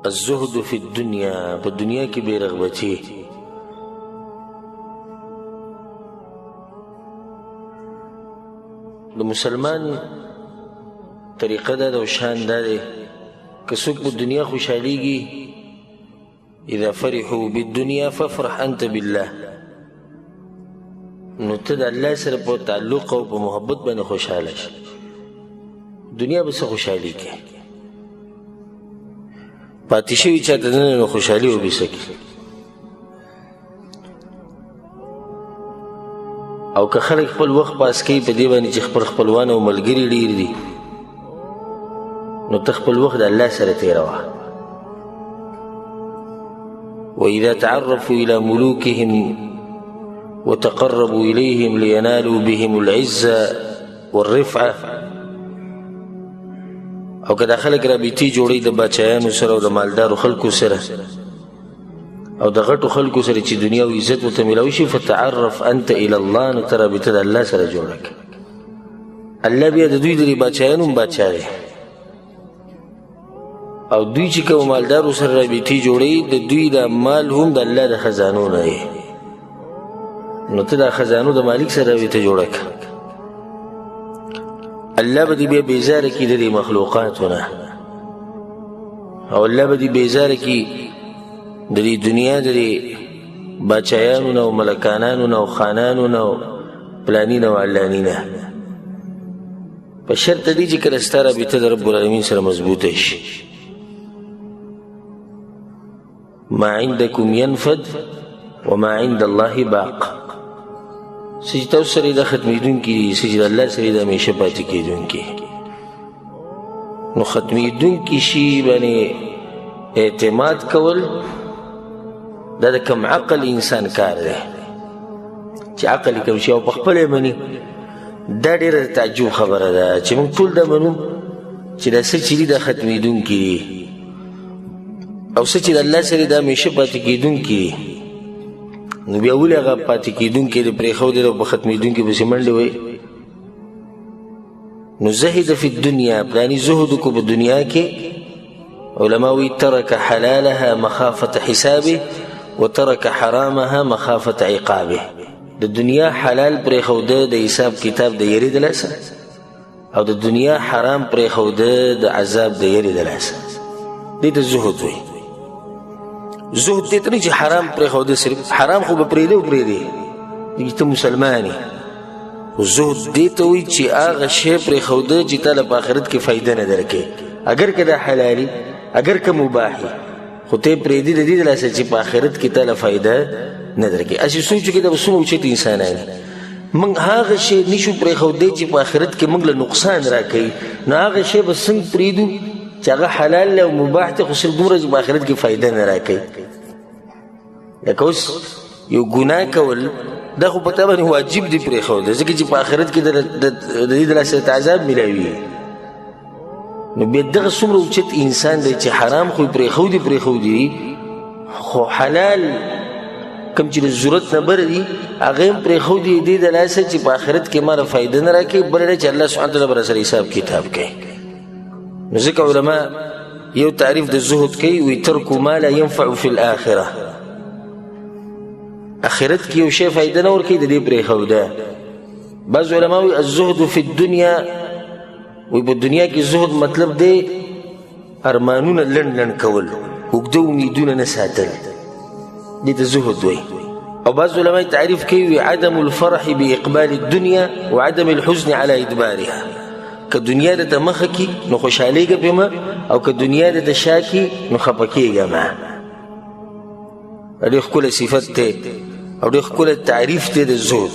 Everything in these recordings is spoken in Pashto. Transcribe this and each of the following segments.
الزهد فی الدنیا، په دنیا کې بے رغبتی. د مسلمان طریقه دا او شان دا دی که څوک په دنیا خوشحالیږي، اذا فرحوا بالدنیا فافرح انت بالله، نو ته د الله سره په تعلق او په محبت باندې خوشحاله شي. دنیا به څه خوشحالي کې پاتې شوي چاته نه نو خوشحالي وبېسکي. او که خلک خپل وخت پاس کوي په دې باندې چې خپل خپلوان او ملګري ډېر دي، نو ته خپل وخت د الله سره تېروه. وإذا تعرفوا إلى ملوكهم وتقربوا إليهم لينالوا بهم العزة والرفعة. او که دا خلک رابطې جوړوي د باچایانو سره او د مالدارو خلکو سره او د غټو خلکو سره چې دنیا او عزت ورته میلاوي شي، فتعرف انت الى الله، نو ته رابطه د الله سره جوړه کړه. الله بیا د دوی د باچایانو هم باچا دی، او دوی چې کوم مالدارو سره رابطې جوړوي د دوی د مال هم د الله د خزانو نه دی، نو ته د خزانو د مالک سره رابطه جوړه کړه. الله به دې بیا بیزاره کړي د دې مخلوقاتو نه، او الله به دې بیزاره کړي د دې دنیا د دې باچایانو نه او ملکانانو نه او خانانو نه او پلاني نه او علاني نه، په شرط دې چې کله ستا رابطه د رب العالمین سره مضبوطه شي. ما عندکم ینفد وما عند الله باق. څه چې تاسو سره دا ختمېدونکي دي، څه چې د الله سره دا همیشه پاتې کېدونکي، نو ختمېدونکي شي باندې اعتماد کول دا د کم عقل انسان کار دی. چې عقل یې کم شي او په خپله یې مني، دا ډېره د تعجب خبره ده چې موږ ټول دا منو چې دا څه چې دي دا ختمېدونکي دي، او څه چې د الله سره دا همیشه پاتې کېدونکي دي، نو بیا ولې هغه پاتې کېدونکي د پرېښودې او په ختمېدونکي پسې منډې وایي. نو زهد فی الدنیا، پلاني زهد کو په دنیا کې. علماء وی ترک حلالها مخافة حسابه وترک حرامها مخافة عقابه. د دنیا حلال پرېښوده د حساب کتاب د یری د لاسه، او د دنیا حرام پرېښوده د عذاب د یری د لاسه. دې ته زهد وایي. زهد دې ته نه چې حرام پرېښوده، صرف حرام خو به پرېږدې او پرېږدې ته مسلمان یې. زهد دې ته وایي چې هغه شی پرېښوده چې تا له په آخرت کې فایده نه درکوي، اگر که دا حلالي اگر که مباحي، خو ته یې پرېږدي د دې د لاسه چې په آخرت کې تا له فایده نه درکوي. هسې سوچ وکړې دا به څومره اوچت انسانان دي. موږ هغه شی نشو پرېښودی چې په آخرت کې موږ له نقصان راکوي، نو هغه شی به څنګه پرېږدو چې هغه حلال دی او مباح دی، خو صرف دومره چې په آخرت کې فایده نه راکوي. لکه اوس یو ګناه کول دا خو په تا باندې واجب دی پرېښودی، ځکه چې په آخرت کې د دې د لاسه عذاب میلاوي. نو بیا دغه څومره اوچت انسان دی چې حرام خو یې پرېښودي، خو حلال کوم چې د ضرورت نه بره دي هغه هم پرېښودي دې د لاسه چې په آخرت کې ما له فایده نه راکوي، بله ده چې الله سبحانه تعالی به راسره حساب کتاب کوي. نو ځکه علما یو تعریف د زهد کوي، وی ترک ما لا ينفع فی الآخره. آخرت کې یو شی فایده نه ورکوي، د دې پرېښوده. بعض علما وی الزهد فی الدنیا، وی په دنیا کې زهد مطلب دی ارمانونه لنډ لنډ کول، اوږده امیدونه نه ساتل، دې ته زهد وی. او بعض علما تعریف کوي وی عدم الفرح باقبال الدنیا وعدم الحزن على ادبارها. که دنیا د ته مخه کي نو خوشحالېږه پې ما، او که دنیا د ته شا کي نو خفه کېږه ما. ډېر ښکلی صفت دی او ډېر ښکلی تعریف دی د زهد.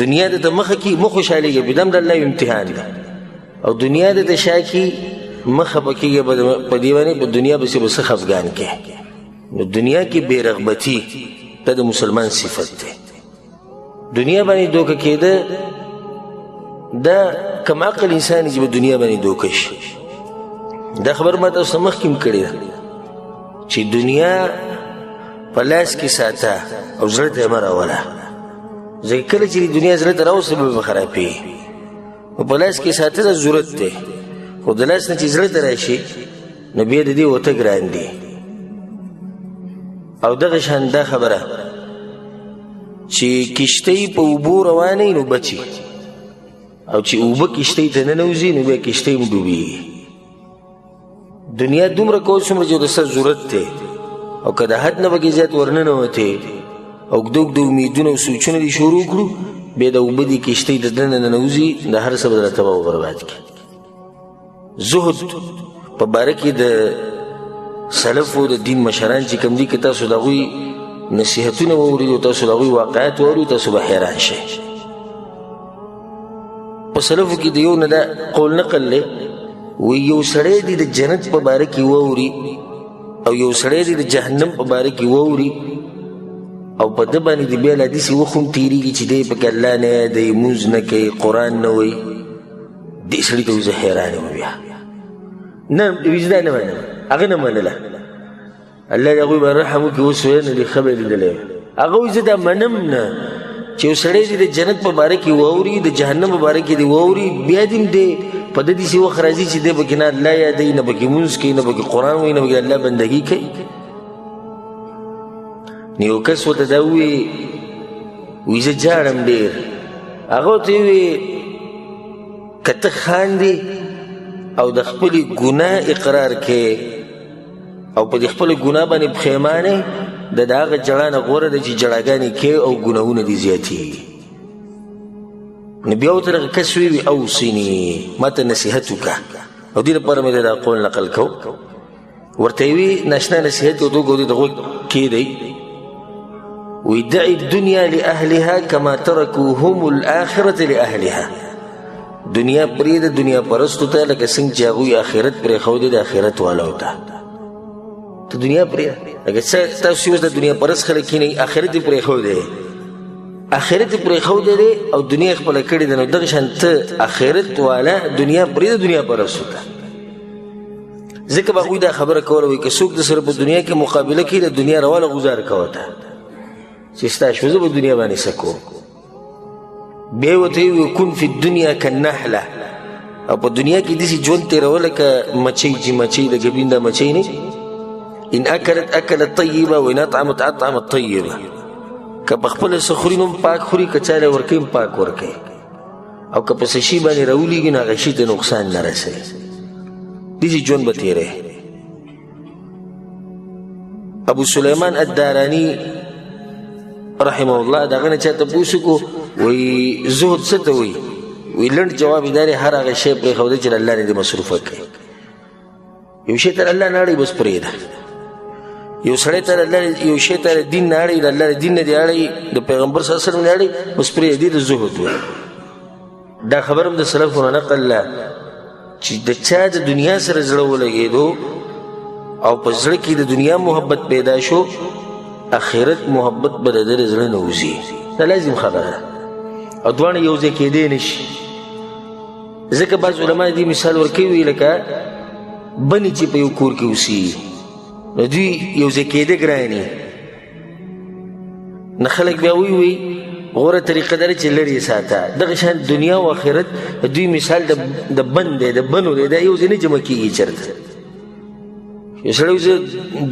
دنیا د ته مخه کي مه خوشحالېږه پې، دا هم د الله امتحان دی. او دنیا د ته شا کي مه خفه کېږه په دې باندې، په دنیا پسې به څه خفګان کې. نو دنیا کې بې رغبتي دا د مسلمان صفت دی. دنیا باندې دوکه کېده دا کم عقل انسان چې په دنیا باندې دوکه شي. دا خبر ما تاسو ته مخکې هم کړې ده چې دنیا په لاس کې ساته او زړه ته یې مه راوله، ځکه کله چې دنیا زړه ته راوسته به خرابېږي. نو په لاس کې ساتنه ضرورت دی، خو د لاس نه چې زړه ته راشي نو بیا د دې وته ګران دي. او دغه شان دا خبره چې کشتۍ په اوبو روانې نو بچي او چې اوبه کشتۍ ته ننوځي نو بیا کشتۍ هم ډوبېږي. دنیا دومره کول څومره چې د څه ضرورت دی او که د حد نه پکې زیات ورننوتې او اوږده اوږده امیدونه او سوچونه دې شروع کړو بیا د اوبه دې کشتۍ د دننه ننوځي د هر څه به درته تباه او برباد کړي. زهد په باره کې د سلفو د دین مشران چې کوم دي که تاسو د هغوی نصیحتونه واورئ او تاسو د هغوی واقعات واورئ تاسو به حیران شئ. په سلفو کې د یو نه دا قول نقل دی وی یو سړی دی د جنت په باره کې واوري او یو سړی دی د جهنم په باره کې واوري او په ده باندې د بیا لا داسې وخت هم تېرېږي چې دی پکې الله نه یادوي لمونځ نه کوي قرآن نه وایي دې سړي ته وایي زه حیران یم بیا نه وایي زه دا نه منم هغه نه منله الله دې هغوی باندې رحم وکړي اوس ویل نه دې ښه به یې لیدلی هغه وایي زه دا منم نه چې یو سړی دی د جنت په باره کې واوري د جهنم په باره کې دی واوري بیا دې هم دی په ده داسې وخت راځي چې دی پکې نه الله یادوي نه پکې لمونځ کوي نه پکې قرآن وایي نه پکې الله بندګي کوي. نو یو کس ورته دا وایي زه جاړم ډېر هغه ورته وایي که ته خاندې او د خپلې ګناه اقرار کوې او په دې خپله ګناه باندې پښیمانې د هغه جړا نه غوره ده چې جړاګانې کوې او ګناهونه دې زیاتېږي. نو بیا ورته دغه کس ویي اوصني ما ته نصیحت وکړه او دې لپاره مې دا قول نقل کو ورته یې وي ناشنا نصیحت یې ورته وکړو د غوږ کېدی وی دع الدنیا لأهلها کما ترکو هم الآخرة لأهلها دنیا پرېږده دنیا پرستو ته لکه څنګه چې هغوی آخرت پرېښودی د آخرت والاو ته ته دنیا پرېږده لکه تاسو اوس د دنیا پرست خلک کښېنئ آخرت یې پرېښودی آخرت یې پرېښودی دی او دنیا یې خپله کړې ده نو دغه شان ته آخرت والا دنیا پرېږده دنیا پرستو ته ځکه به هغوی دا خبره کوله وایي که څوک د سره په دنیا کې مقابله کوي د دنیا رواله غوزار کوه ته چې ستا شو زه به دنیا باندې څه کوم بیا یې ورته وایي کن فی الدنیا کالنحله او په دنیا کې داسې ژوند تېروه لکه مچۍ چې مچۍ د ګبین دا مچۍ نه ان اکلت اکلت طیبه وان اطعمت اطعمت طیبه که په خپله څه خوري نو پاک خوري که چا له ورکوي هم پاک ورکوي او که په څه شي باندې راولېږي نو هغه شي ته نقصان نه رسوي داسې ژوند به تېروي. ابو سلیمان الداراني رحمه الله دغه نه چا تپوس وکړو وایي زهد څه ته وایي وایي لنډ جواب یې دا دی هر هغه شی پرېښوده چې الله نه دې مصروفه کړي یو شی ته الله نه اړوي بس پرېږده یو سړی ته یو شی ته دین نه اړوي د الله د دین نه دې اړوي د پیغمبر صلی الله علیه وسلم نه اړوي بس پرېږدي د زهد وایي. دا خبر هم د سلفو نه نقل ده چې د چا د دنیا سره زړه ولګېدو او په زړه کې د دنیا محبت پیدا شو آخرت محبت به د ده زړه نه وځي دا لازم خبره ده او دواړه یو ځای کېدی نه شي ځکه بعض علما دې مثال ورکوي لکه بنې چې په یو کور کې اوسېږي نو دوی یو ځای کېده ګرانې نه خلک بیا وایي غوره طریقه دا چې لرې یې ساته دغه شان دنیا او آخرت دوی مثال د بن دی د بنو دی دا یو ځای نه جمع کېږي چېرته یو سړی زه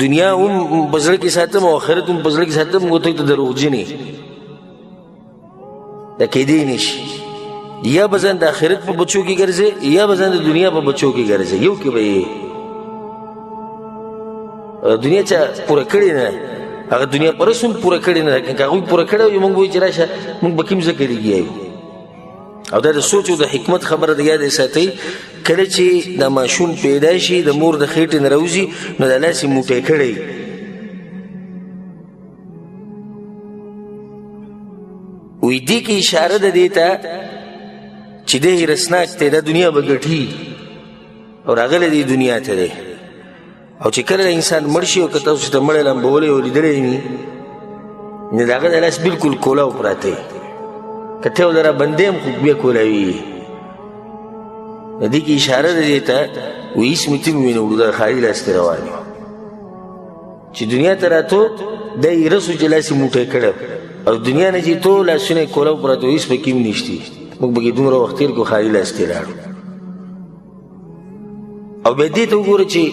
دنیا هم په زړه کې ساتم او آخرت هم په زړه کې ساتم ورته ته دروغجن یې دا کېدی نه شي یا به ځان د آخرت په بچو کې ګرځې یا به ځان د دنیا په بچو کې ګرځې یو کې به یې دنیا چا پوره کړې نه هغه دنیا پرست هم پوره کړې نه که هغوی پوره کړی وي موږ به وایو چې راشه موږ به کوم ځای کې لګیا یو او دا د سوچ او د حکمت خبره د یاد ساتئ کله چې دا ماشوم پیدا شي د مور د خېټې نه راوځي نو د لاس یې موټی کړی وی دې کې اشاره ده دې ته چې دی هیرسناک دی دا دنیا به ګټي او راغلی دی دنیا ته دی او چې کله انسان مړ شي او که تاسو ته مړی لمبولی او لیدلی وي نو د هغه د لاس بلکل کولاو پراته که ته ولره بندې هم خو بیا کولاوي د دې کې اشاره ده دې ته وایي هېڅ مې ته مې وینه وړو دا خالي لاس ته روان یم چې دنیا ته راتو دی یې رسو چې لاس یې موټی کړی او دنیا نه چې تو لاسونه یې کولاو پراته هېڅ پکې هم نشتي موږ به کې دومره وخت تېر کړو خالي لاس ته لاړو او بیا دې ته وګوره چې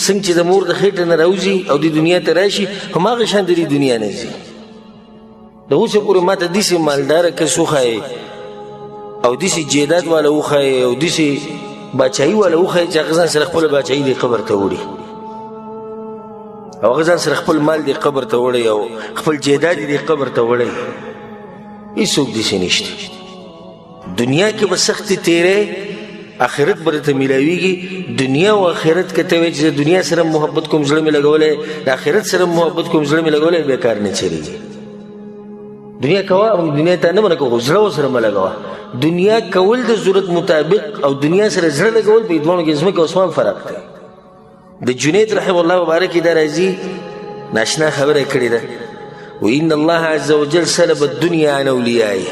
څنګه چې د مور د خېټې نه راوځي او د دنیا ته راشي هماغه شان د دې دنیا نه ځي. د اوسه پورې ما ته داسې مالداره کس وښایې او داسې جیدات والا وښایې او داسې باچایي والا وښایې چې هغه ځان سره خپله باچایي دې قبر ته وړي او هغه ځان سره خپل مال دې قبر ته وړی او خپل جیدات دې قبر ته وړی. هېڅوک داسې نشته. دنیا کې به سختې تېری، آخرت به درته میلاویږي. دنیا او آخرت که ته وایې چې د دنیا سره محبت کوم زړه مې لګولی، د آخرت سره محبت کوم زړه مې لګولی، بیا کار نه چلېږي. دنیا کوه او دنیا ته نه منع کوه، زړه ورسره مه لګوه. دنیا کول د ضرورت مطابق او دنیا سره زړه لګول په دواړو کې ځمکه او اسمان فرق دی. د جنید رحمه الله مبارک دا راځي ناشنا خبره کړې ده، وان الله عز وجل سلب الدنيا عن اولیائه.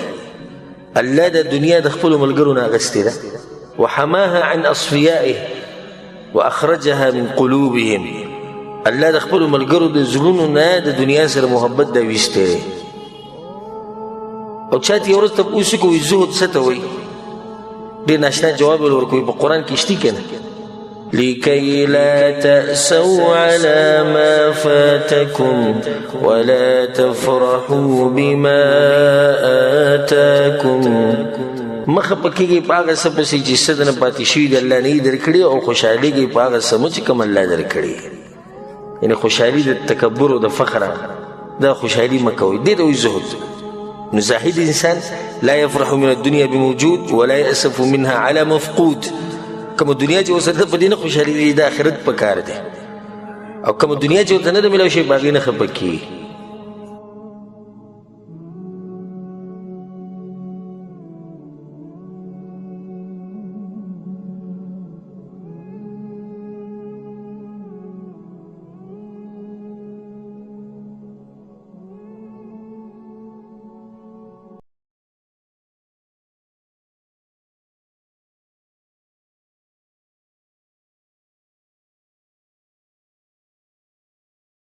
الله د دنیا د خپلو ملګرو نه اخیستې ده، وحماها عن اصفیائه واخرجها من قلوبهم. الله د خپلو ملګرو د زړونو نه د دنیا سره محبت دا ویستی. او چاته یو ورځ تپوس کوي زهد څه ته وایي، ډېر ناشنا جواب یې ورکوي. په قرآن کې شتي که نه، لكي لا تأسوا على ما فاتكم ولا تفرحوا بما آتاكم. مخه پکېږي په هغه څه پسې چې څه دنه پاتې شوي د الله نه یې درکړي او خوشحالېږي په هغه څه چې کوم الله درکړي. یعنې خوشحالي د تکبر او د فخره دا خوشحالي مه کوئ، دې ته وایي زهد. نو زاهد انسان لا يفرح من الدنيا بموجود ولا يأسف منها على مفقود. کوم دنیا چې اوسه په دې نه خوشحالي د آخرت په کار دی، او کوم دنیا چې ورته نه ده میلاو شي په هغې نه خفه کېږي.